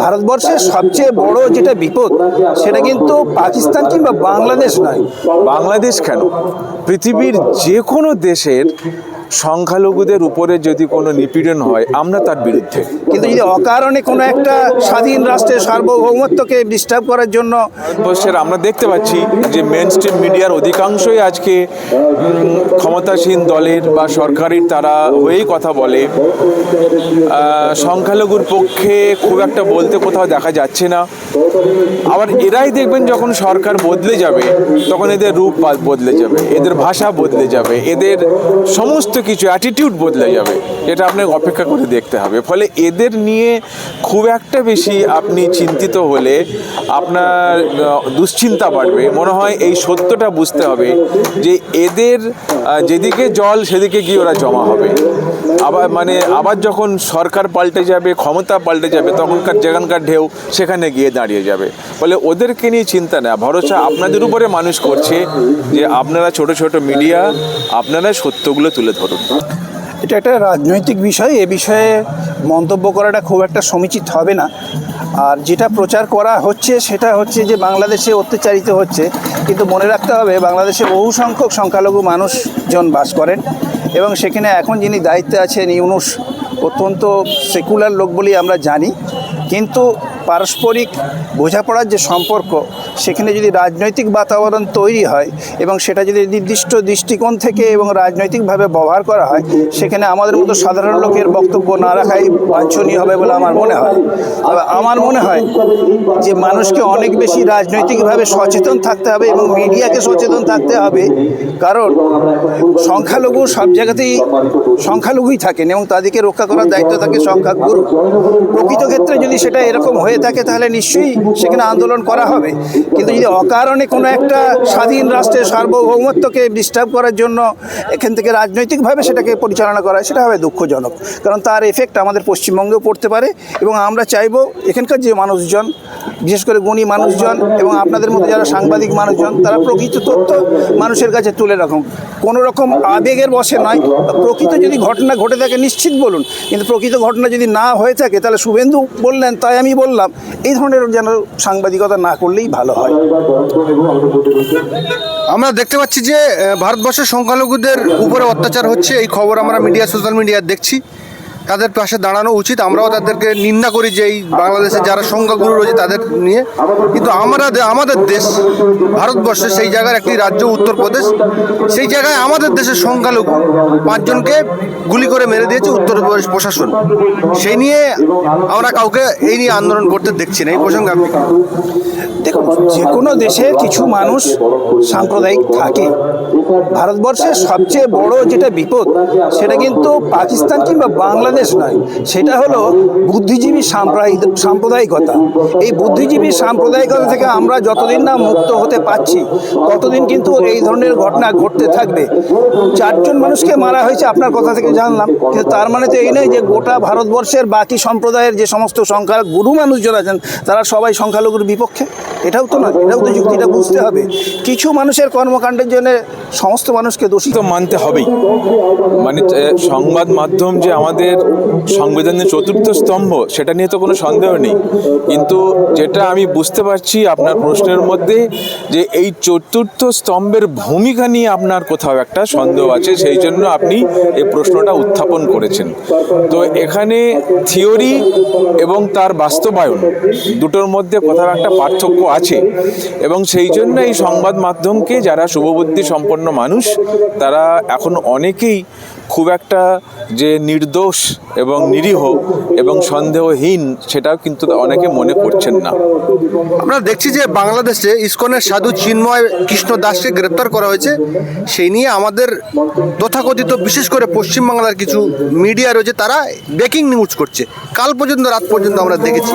ভারতবর্ষের সবচেয়ে বড় যেটা বিপদ সেটা কিন্তু পাকিস্তান কিংবা বাংলাদেশ নয়। বাংলাদেশ কেন, পৃথিবীর যে কোনো দেশের সংখ্যালঘুদের উপরে যদি কোনো নিপীড়ন হয় আমরা তার বিরুদ্ধে। কিন্তু যদি অকারণে কোনো একটা স্বাধীন রাষ্ট্রের সার্বভৌমত্বকে ডিস্টার্ব করার জন্য ভারতবর্ষের আমরা দেখতে পাচ্ছি যে মেন স্ট্রিম মিডিয়ার অধিকাংশই আজকে ক্ষমতাসীন দলের বা সরকারের তারা হয়েই কথা বলে। সংখ্যালঘুর পক্ষে খুব একটা বলতে কোথাও দেখা যাচ্ছে না। আবার এরাই দেখবেন যখন সরকার বদলে যাবে তখন এদের রূপ বদলে যাবে, এদের ভাষা বদলে যাবে, এদের সমস্ত কিছু অ্যাটিটিউড বদলে যাবে, এটা আপনাকে অপেক্ষা করে দেখতে হবে। ফলে এদের নিয়ে খুব একটা বেশি আপনি চিন্তিত হলে আপনার দুশ্চিন্তা বাড়বে। মনে হয় এই সত্যটা বুঝতে হবে যে এদের যেদিকে জল সেদিকে গিয়ে ওরা জমা হবে। আবার যখন সরকার পাল্টে যাবে, ক্ষমতা পাল্টে যাবে, তখনকার যেখানকার ঢেউ সেখানে গিয়ে দাঁড়িয়ে যাবে। ফলে ওদেরকে নিয়ে চিন্তা নেই, ভরসা আপনাদের উপরে মানুষ করছে যে আপনারা ছোট ছোট মিডিয়া আপনারা সত্যগুলো তুলে ধরুন। এটা একটা রাজনৈতিক বিষয়, এ বিষয়ে মন্তব্য করাটা খুব একটা সমীচিত হবে না। আর যেটা প্রচার করা হচ্ছে সেটা হচ্ছে যে বাংলাদেশে অত্যাচারিত হচ্ছে, কিন্তু মনে রাখতে হবে বাংলাদেশে বহু সংখ্যক সংখ্যালঘু মানুষজন বাস করেন এবং সেখানে এখন যিনি দায়িত্বে আছেন ইউনূস অত্যন্ত সেকুলার লোক বলেই আমরা জানি, কিন্তু পারস্পরিক বোঝাপড়ার যে সম্পর্ক সেখানে যদি রাজনৈতিক বাতাবরণ তৈরি হয় এবং সেটা যদি নির্দিষ্ট দৃষ্টিকোণ থেকে এবং রাজনৈতিকভাবে ব্যবহার করা হয়, সেখানে আমাদের মতো সাধারণ লোকের বক্তব্য না রাখাই বাঞ্ছনীয় হবে বলে আমার মনে হয়। তবে আমার মনে হয় যে মানুষকে অনেক বেশি রাজনৈতিকভাবে সচেতন থাকতে হবে এবং মিডিয়াকে সচেতন থাকতে হবে, কারণ সংখ্যালঘু সব জায়গাতেই সংখ্যালঘুই থাকেন এবং তাদেরকে রক্ষা করার দায়িত্ব থাকে সংখ্যাগুরু। প্রকৃত ক্ষেত্রে যদি সেটা এরকম হয়ে থাকে তাহলে নিশ্চয়ই সেখানে আন্দোলন করা হবে, কিন্তু যদি অকারণে কোনো একটা স্বাধীন রাষ্ট্রের সার্বভৌমত্বকে ডিস্টার্ব করার জন্য এখান থেকে রাজনৈতিকভাবে সেটাকে পরিচালনা করা হয়, সেটা হবে দুঃখজনক, কারণ তার এফেক্ট আমাদের পশ্চিমবঙ্গেও পড়তে পারে। এবং আমরা চাইব এখানকার যে মানুষজন, বিশেষ করে গুণী মানুষজন এবং আপনাদের মধ্যে যারা সাংবাদিক মানুষজন, তারা প্রকৃত তথ্য মানুষের কাছে তুলে রাখুন, কোনো রকম আবেগের বশে নয়। প্রকৃত যদি ঘটনা ঘটে থাকে নিশ্চিত বলুন, কিন্তু প্রকৃত ঘটনা যদি না হয়ে থাকে তাহলে শুভেন্দু বললেন তাই আমি বললাম, এই ধরনের যেন সাংবাদিকতা না করলেই ভালো হয়। আমরা দেখতে পাচ্ছি যে ভারতবর্ষের সংখ্যালঘুদের উপরে অত্যাচার হচ্ছে, এই খবর আমরা সোশ্যাল মিডিয়ায় দেখছি। তাদের পাশে দাঁড়ানো উচিত, আমরাও তাদেরকে নিন্দা করি যে এই বাংলাদেশে যারা সংখ্যাগুরু রয়েছে তাদের নিয়ে, কিন্তু আমাদের দেশ ভারতবর্ষে সেই জায়গার একটি রাজ্য উত্তরপ্রদেশ, সেই জায়গায় আমাদের দেশের সংখ্যালঘু 5 জনকে গুলি করে মেরে দিয়েছে উত্তরপ্রদেশ প্রশাসন। সেই নিয়ে আমরা কাউকে এই নিয়ে আন্দোলন করতে দেখছি না। এই প্রসঙ্গে আপনি দেখুন, যে কোনো দেশে কিছু মানুষ সাম্প্রদায়িক থাকে। ভারতবর্ষের সবচেয়ে বড় যেটা বিপদ সেটা কিন্তু পাকিস্তান কিংবা বাংলাদেশ নয়, সেটা হলো বুদ্ধিজীবী সাম্প্রদায়িকতা। এই বুদ্ধিজীবী সাম্প্রদায়িকতা থেকে আমরা যতদিন না মুক্ত হতে পারছি ততদিন কিন্তু এই ধরনের ঘটনা ঘটতে থাকবে। 4 জন মানুষকে মারা হয়েছে আপনার কথা থেকে জানলাম, কিন্তু তার মানে তো এই নয় যে গোটা ভারতবর্ষের বাকি সম্প্রদায়ের যে সমস্ত সংখ্যাগুরু মানুষজন আছেন তারা সবাই সংখ্যালঘুর বিপক্ষে, এটাও তো নয়। এটাও তো যুক্তিটা বুঝতে হবে। কিছু মানুষের কর্মকাণ্ডের জন্য সমস্ত মানুষকে দোষী তো মানতে হবেই। সংবাদ মাধ্যম যে আমাদের সংবিধানের 4র্থ স্তম্ভ সেটা নিয়ে তো কোনো সন্দেহ নেই, কিন্তু যেটা আমি বুঝতে পারছি আপনার প্রশ্নের মধ্যে যে এই 4র্থ স্তম্ভের ভূমিকা নিয়ে আপনার কোথাও একটা সন্দেহ আছে, সেই জন্য আপনি এই প্রশ্নটা উত্থাপন করেছেন। তো এখানে থিওরি এবং তার বাস্তবায়ন দুটোর মধ্যে কোথাও একটা পার্থক্য আছে, এবং সেই জন্য এই সংবাদ মাধ্যমকে যারা শুভবুদ্ধি সম্পন্ন মানুষ তারা এখন অনেকেই খুব একটা যে নির্দোষ এবং নিরীহ এবং সন্দেহহীন সেটাও কিন্তু অনেকে মনে করছেন না। আমরা দেখছি যে বাংলাদেশে ইসকনের সাধু চিন্ময় কৃষ্ণ দাসকে গ্রেপ্তার করা হয়েছে, সেই নিয়ে আমাদের তথাকথিত বিশেষ করে পশ্চিমবাংলার কিছু মিডিয়া রয়েছে, তারা ব্রেকিং নিউজ করছে। কাল পর্যন্ত রাত পর্যন্ত আমরা দেখেছি,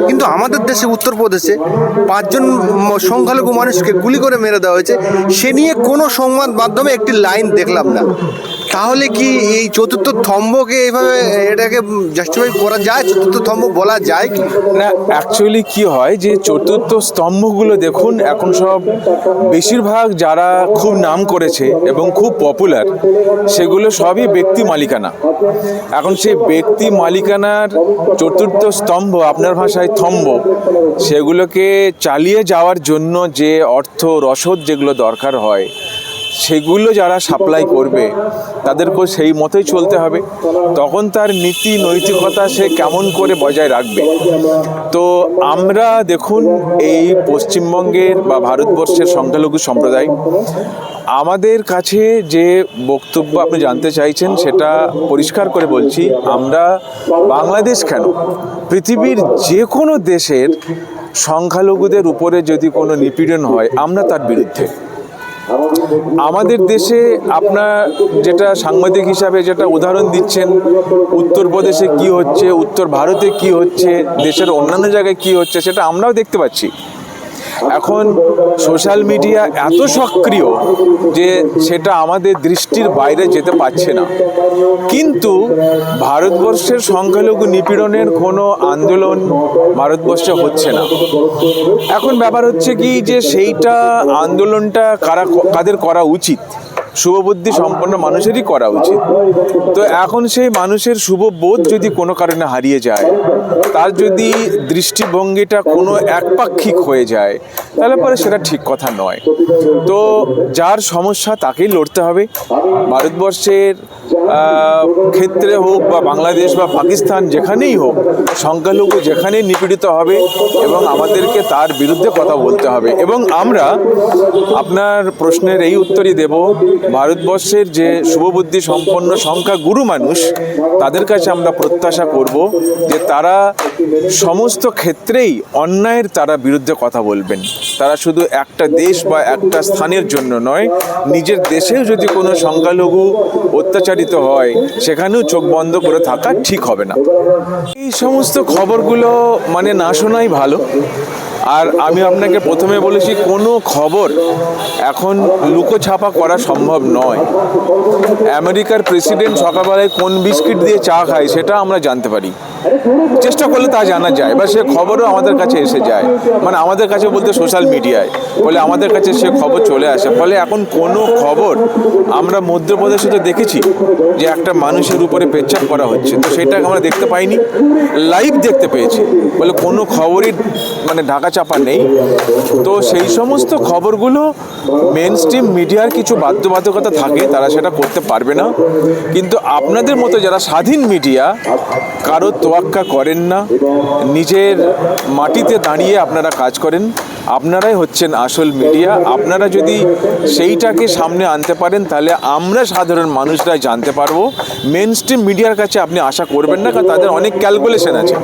কিন্তু আমাদের দেশে উত্তরপ্রদেশে 5 জন সংখ্যালঘু মানুষকে গুলি করে মেরে দেওয়া হয়েছে, সে নিয়ে কোনো সংবাদ মাধ্যমে একটি লাইন দেখলাম না। তাহলে কি এই চতুর্থ স্তম্ভকে এইভাবে এটাকে জাস্টিফাই করা যায়, চতুর্থ স্তম্ভ বলা যায় কি? না, অ্যাকচুয়ালি কি হয় যে চতুর্থ স্তম্ভগুলো দেখুন এখন সব বেশিরভাগ যারা খুব নাম করেছে এবং খুব পপুলার সেগুলো সবই ব্যক্তি মালিকানা। এখন সেই ব্যক্তি মালিকানার চতুর্থ স্তম্ভ, আপনার ভাষায় থম্ব, সেগুলোকে চালিয়ে যাওয়ার জন্য যে অর্থ রসদ যেগুলো দরকার হয় সেগুলো যারা সাপ্লাই করবে তাদেরকেও সেই মতোই চলতে হবে। তখন তার নীতি নৈতিকতা সে কেমন করে বজায় রাখবে। তো আমরা দেখুন এই পশ্চিমবঙ্গের বা ভারতবর্ষের সংখ্যালঘু সম্প্রদায়, আমাদের কাছে যে বক্তব্য আপনি জানতে চাইছেন সেটা পরিষ্কার করে বলছি, আমরা বাংলাদেশ কেন পৃথিবীর যে কোনো দেশের সংখ্যালঘুদের উপরে যদি কোনো নিপীড়ন হয় আমরা তার বিরুদ্ধে। আমাদের দেশে আপনার যেটা সাংবাদিক হিসাবে যেটা উদাহরণ দিচ্ছেন, উত্তরপ্রদেশে কি হচ্ছে, উত্তর ভারতে কি হচ্ছে, দেশের অন্যান্য জায়গায় কি হচ্ছে, সেটা আমরাও দেখতে পাচ্ছি। এখন সোশ্যাল মিডিয়া এত সক্রিয় যে সেটা আমাদের দৃষ্টির বাইরে যেতে পারছে না। কিন্তু ভারতবর্ষের সংখ্যালঘু নিপীড়নের কোনো আন্দোলন ভারতবর্ষে হচ্ছে না। এখন ব্যাপার হচ্ছে কি যে সেইটা আন্দোলনটা কাদের করা উচিত, শুভবুদ্ধি সম্পন্ন মানুষেরই করা উচিত। তো এখন সেই মানুষের শুভবোধ যদি কোনো কারণে হারিয়ে যায়, তার যদি দৃষ্টিভঙ্গিটা কোনো একপাক্ষিক হয়ে যায়, তাহলে পরে সেটা ঠিক কথা নয়। তো যার সমস্যা তাকেই লড়তে হবে। ভারতবর্ষের ক্ষেত্রে হোক বা বাংলাদেশ বা পাকিস্তান, যেখানেই হোক, সংখ্যালঘু যেখানেই নিপীড়িত হবে এবং আমাদেরকে তার বিরুদ্ধে কথা বলতে হবে। এবং আমরা আপনার প্রশ্নের এই উত্তরই দেব, ভারতবর্ষের যে শুভবুদ্ধি সম্পন্ন সংখ্যাগুরু মানুষ, তাদের কাছে আমরা প্রত্যাশা করব যে তারা সমস্ত ক্ষেত্রেই অন্যায়ের তারা বিরুদ্ধে কথা বলবেন। তারা শুধু একটা দেশ বা একটা স্থানের জন্য নয়, নিজের দেশেও যদি কোনো সংখ্যালঘু অত্যাচারিত হয় সেখানেও চোখ বন্ধ করে থাকা ঠিক হবে না। এই সমস্ত খবরগুলো মানে না শোনাই ভালো। আর আমি আপনাকে প্রথমে বলেছি, কোনো খবর এখন লুকোছাপা করা সম্ভব নয়। আমেরিকার প্রেসিডেন্ট সকালবেলায় কোন বিস্কিট দিয়ে চা খায় সেটা আমরা জানতে পারি, চেষ্টা করলে তা জানা যায়, বা সে খবরও আমাদের কাছে এসে যায়। মানে আমাদের কাছে বলতে সোশ্যাল মিডিয়ায় বলে আমাদের কাছে সে খবর চলে আসে। ফলে এখন কোনো খবর, আমরা মধ্যপ্রদেশে তো দেখেছি যে একটা মানুষের উপরে পেচ্ছাপ করা হচ্ছে, তো সেটাকে আমরা দেখতে পাইনি, লাইভ দেখতে পেয়েছি। বলে কোনো খবরই মানে ঢাকা চাপা নেই। তো সেই সমস্ত খবরগুলো মেন স্ট্রিম মিডিয়ার কিছু বাধ্যবাধকতা থাকে, তারা সেটা করতে পারবে না। কিন্তু আপনাদের মতো যারা স্বাধীন মিডিয়া, কারো তোয়াক্কা করেন না, নিজের মাটিতে দাঁড়িয়ে আপনারা কাজ করেন, আপনারাই হচ্ছেন আসল মিডিয়া। আপনারা যদি সেইটাকে সামনে আনতে পারেন তাহলে আমরা সাধারণ মানুষরা জানতে পারবো। মেন স্ট্রিম মিডিয়ার কাছে আপনি আশা করবেন না, কারণ তাদের অনেক ক্যালকুলেশন আছে,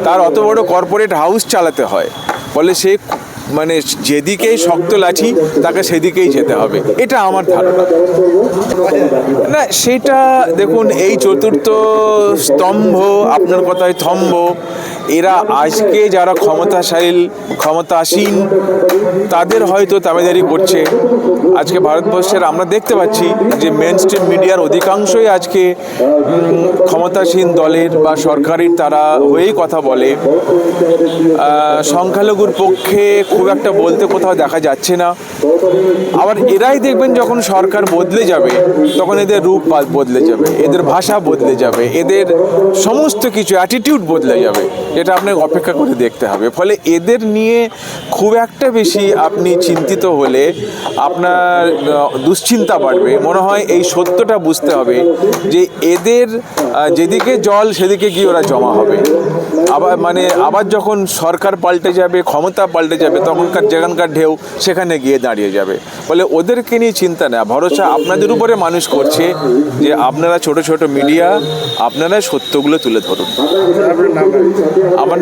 তার অত বড় কর্পোরেট হাউস চালাতে হয়। ফলে সে মানে যেদিকেই শক্ত লাঠি তাকে সেদিকেই যেতে হবে, এটা আমার ধারণা। না, সেটা দেখুন, এই চতুর্থ স্তম্ভ, আপনার কথায় থম্ব, এরা আজকে যারা ক্ষমতাসীন তাদের হয়তো দাবিদারি করছে। আজকে ভারতবর্ষের আমরা দেখতে পাচ্ছি যে মেন স্ট্রিম মিডিয়ার অধিকাংশই আজকে ক্ষমতাসীন দলের বা সরকারের তারা হয়েই কথা বলে। সংখ্যালঘুর পক্ষে খুব একটা বলতে কোথাও দেখা যাচ্ছে না। আবার এরাই দেখবেন যখন সরকার বদলে যাবে তখন এদের রূপ বদলে যাবে, এদের ভাষা বদলে যাবে, এদের সমস্ত কিছু অ্যাটিটিউড বদলে যাবে, এটা আপনাকে অপেক্ষা করে দেখতে হবে। ফলে এদের নিয়ে খুব একটা বেশি আপনি চিন্তিত হলে আপনার দুশ্চিন্তা বাড়বে। মনে হয় এই সত্যটা বুঝতে হবে যে এদের যেদিকে জল সেদিকে গিয়ে ওরা জমা হবে। আবার যখন সরকার পাল্টে যাবে, ক্ষমতা পাল্টে যাবে, তখনকার যেখানকার ঢেউ সেখানে গিয়ে দাঁড়িয়ে যাবে। ফলে ওদেরকে নিয়ে চিন্তা না, ভরসা আপনাদের উপরে মানুষ করছে যে আপনারা ছোট ছোট মিডিয়া, আপনারা সত্যগুলো তুলে ধরুন। আমার